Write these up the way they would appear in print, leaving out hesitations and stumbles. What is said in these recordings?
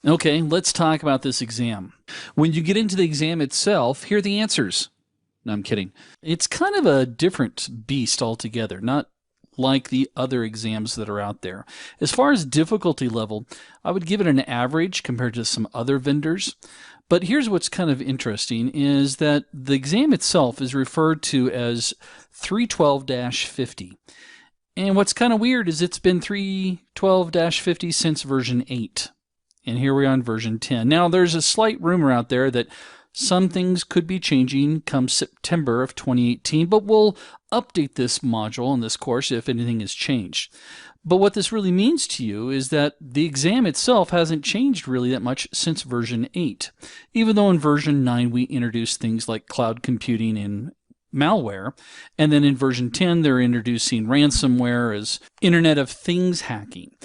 Okay, let's talk about this exam. When you get into the exam itself, here are the answers. No, I'm kidding. It's kind of a different beast altogether, not like the other exams that are out there. As far as difficulty level, I would give it an average compared to some other vendors. But here's what's kind of interesting is that the exam itself is referred to as 312-50. And what's kind of weird is it's been 312-50 since version 8. And here we are on version 10. Now, there's a slight rumor out there that some things could be changing come September of 2018, but we'll update this module in this course if anything has changed. But what this really means to you is that the exam itself hasn't changed really that much since version 8, even though in version 9 we introduced things like cloud computing and malware, and then in version 10 they're introducing ransomware as Internet of Things hacking.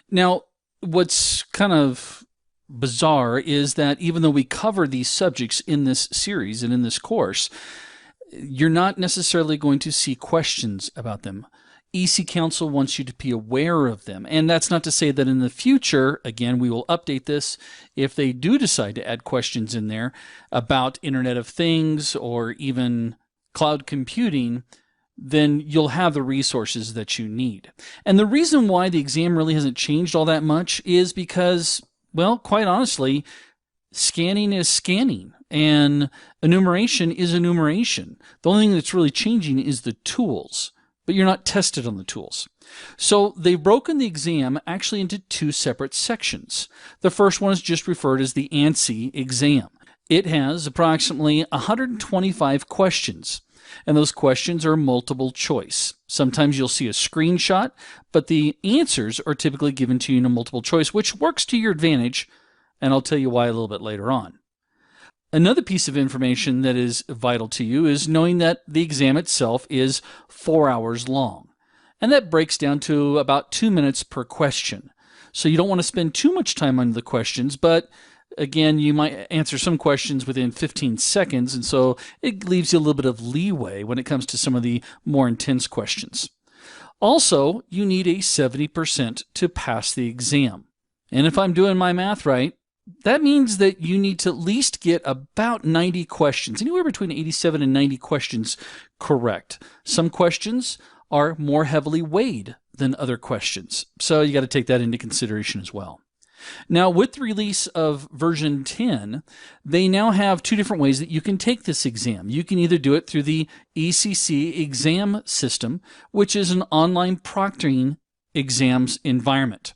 Now, what's kind of bizarre is that even though we cover these subjects in this series and in this course, you're not necessarily going to see questions about them. EC Council wants you to be aware of them. And that's not to say that in the future, again, we will update this, if they do decide to add questions in there about Internet of Things or even cloud computing, then you'll have the resources that you need. And the reason why the exam really hasn't changed all that much is because, well, quite honestly, scanning is scanning and enumeration is enumeration. The only thing that's really changing is the tools, but you're not tested on the tools. So they've broken the exam actually into two separate sections. The first one is just referred as the ANSI exam. It has approximately 125 questions. And those questions are multiple choice. Sometimes you'll see a screenshot, but the answers are typically given to you in a multiple choice, which works to your advantage, and I'll tell you why a little bit later on. Another piece of information that is vital to you is knowing that the exam itself is 4 hours long, and that breaks down to about 2 minutes per question. So you don't want to spend too much time on the questions, but again, you might answer some questions within 15 seconds, and so it leaves you a little bit of leeway when it comes to some of the more intense questions. Also, you need a 70% to pass the exam. And if I'm doing my math right, that means that you need to at least get about 90 questions, anywhere between 87 and 90 questions correct. Some questions are more heavily weighed than other questions, so you got to take that into consideration as well. Now, with the release of version 10, they now have two different ways that you can take this exam. You can either do it through the ECC exam system, which is an online proctoring exams environment.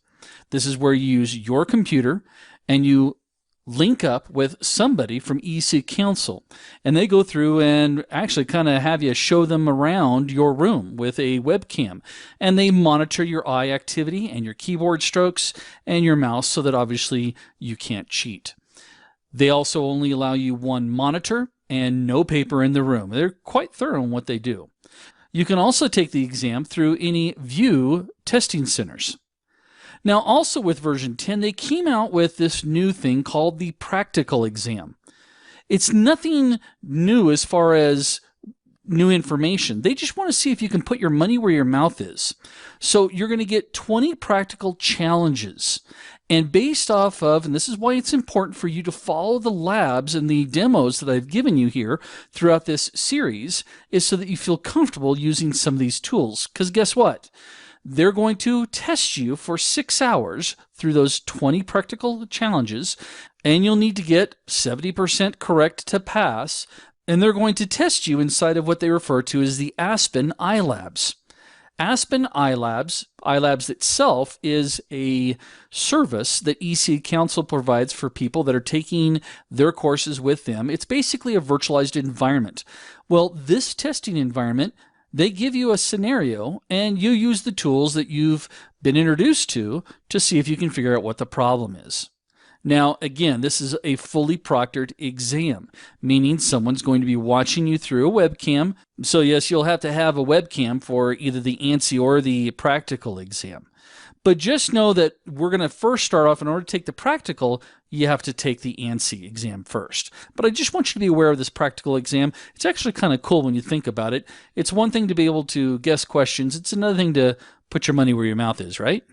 This is where you use your computer and you link up with somebody from EC Council, and they go through and actually kind of have you show them around your room with a webcam, and they monitor your eye activity and your keyboard strokes and your mouse so that obviously you can't cheat. They also only allow you one monitor and no paper in the room. They're quite thorough in what they do. You can also take the exam through any VIEW testing centers. Now, also with version 10, they came out with this new thing called the practical exam. It's nothing new as far as new information. They just want to see if you can put your money where your mouth is. So you're going to get 20 practical challenges. And based off of, and this is why it's important for you to follow the labs and the demos that I've given you here throughout this series, is so that you feel comfortable using some of these tools. Because guess what? They're going to test you for 6 hours through those 20 practical challenges, and you'll need to get 70% correct to pass, and they're going to test you inside of what they refer to as the Aspen iLabs. Aspen iLabs itself is a service that EC Council provides for people that are taking their courses with them. It's basically a virtualized environment. Well, this testing environment, they give you a scenario and you use the tools that you've been introduced to see if you can figure out what the problem is. Now, again, this is a fully proctored exam, meaning someone's going to be watching you through a webcam. So yes, you'll have to have a webcam for either the ANSI or the practical exam. But just know that we're going to first start off, in order to take the practical, you have to take the ANSI exam first. But I just want you to be aware of this practical exam. It's actually kind of cool when you think about it. It's one thing to be able to guess questions. It's another thing to put your money where your mouth is, right?